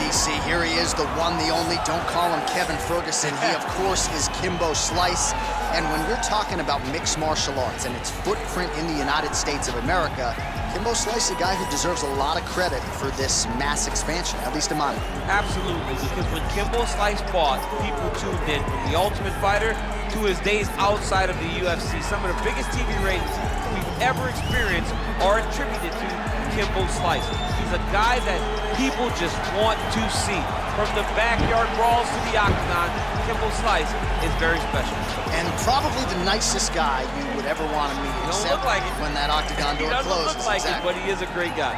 DC, here he is, the one, the only. Don't call him Kevin Ferguson. He, of course, is Kimbo Slice. And when you're talking about mixed martial arts and its footprint in the United States of America, Kimbo Slice is a guy who deserves a lot of credit for this mass expansion, at least in my mind. Absolutely, because when Kimbo Slice fought, people tuned in from The Ultimate Fighter to his days outside of the UFC. Some of the biggest TV ratings we've ever experienced are attributed to Kimbo Slice. He's a guy that people just want to see. From the backyard brawls to the octagon, Kimbo Slice is very special. And probably the nicest guy you would ever want to meet, except look like it. when that octagon door closes. He doesn't look like it, but he is a great guy.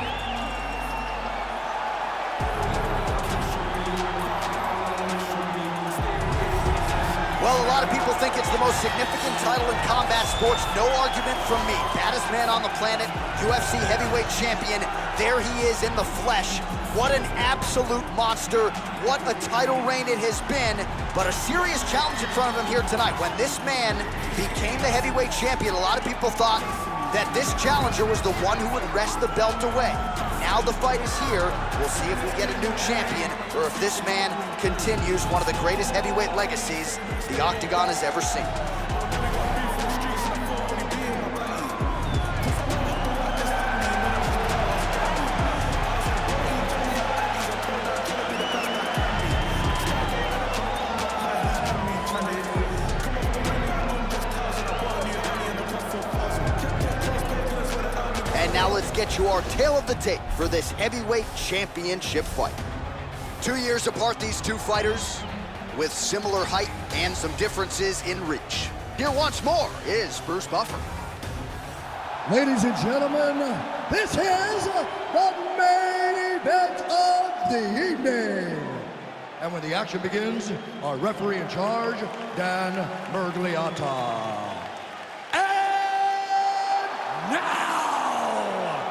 Well, a lot of people think it's the most significant title in combat sports. No argument from me. Baddest man on the planet, UFC heavyweight champion. There he is in the flesh. What an absolute monster. What a title reign it has been. But a serious challenge in front of him here tonight. When this man became the heavyweight champion, a lot of people thought that this challenger was the one who would wrest the belt away. Now the fight is here. We'll see if we get a new champion or if this man continues one of the greatest heavyweight legacies the Octagon has ever seen. And now let's get you our tale of the tape for this heavyweight championship fight. 2 years apart, these two fighters, with similar height and some differences in reach. Here once more is Bruce Buffer. Ladies and gentlemen, this is the main event of the evening. And when the action begins, our referee in charge, Dan Mergliata. And now,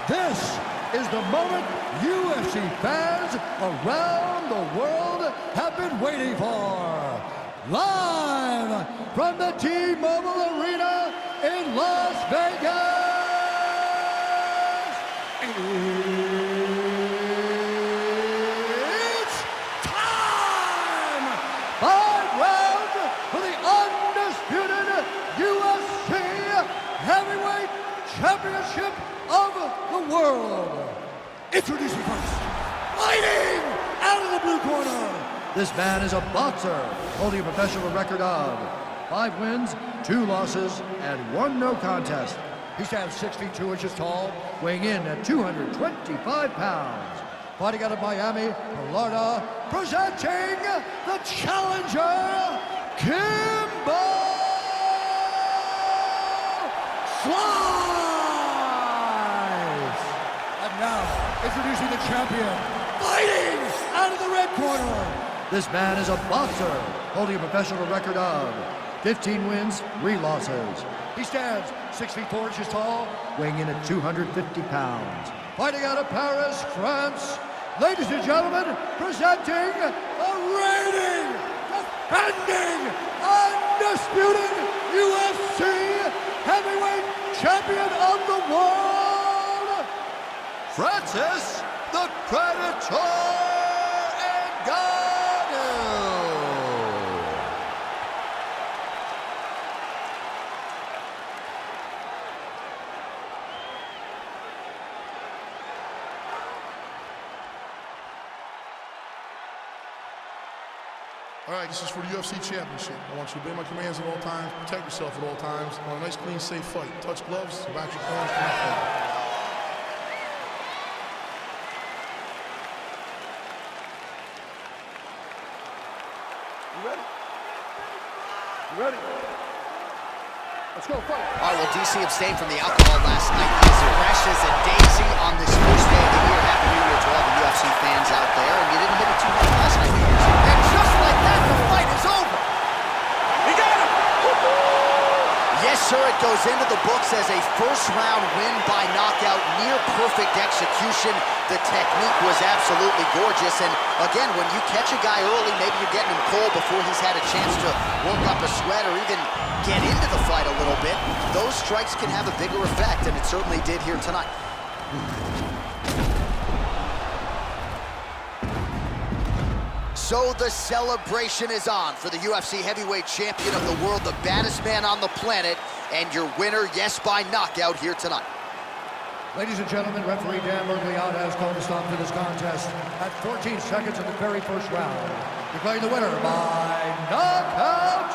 this is the moment UFC fans around the world have been waiting for. Live from the T-Mobile Arena in Las Vegas. It's time! 5 rounds for the undisputed UFC Heavyweight Championship of the world. Introducing first, fighting out of the blue corner. This man is a boxer, holding a professional record of 5 wins, 2 losses, and 1 no contest. He stands 6 feet 2 inches tall, weighing in at 225 pounds. Fighting out of Miami, Florida, presenting the challenger, Kimbo Slice. And now, introducing the champion, fighting out of the red corner. This man is a boxer, holding a professional record of 15 wins, 3 losses. He stands 6 feet 4 inches tall, weighing in at 250 pounds. Fighting out of Paris, France, ladies and gentlemen, presenting the reigning, defending, undisputed UFC heavyweight champion of the world, Francis the Predator NGANNOU. All right, this is for the UFC Championship. I want you to obey my commands at all times, protect yourself at all times. I want a nice, clean, safe fight. Touch gloves, back your corners, come out. You ready? You ready? Let's go, fight. All right, well, DC abstained from the alcohol last night. He's fresh as a daisy on this first day of the year. Happy New Year to all the UFC fans out there. And you didn't hit it too hard last night, New Year's. And just like that, the fight is over. He got him! Yes, sir, it goes into the books as a first-round win by knockout, near-perfect execution. The technique was absolutely gorgeous. And again, when you catch a guy early, maybe you're getting him cold before he's had a chance to work up a sweat or even get into the fight a little bit. Those strikes can have a bigger effect, and it certainly did here tonight. So the celebration is on for the UFC heavyweight champion of the world, the baddest man on the planet, and your winner, yes, by knockout here tonight. Ladies and gentlemen, referee Dan Mergliata has called a stop to this contest at 14 seconds of the very first round, declaring the winner by knockout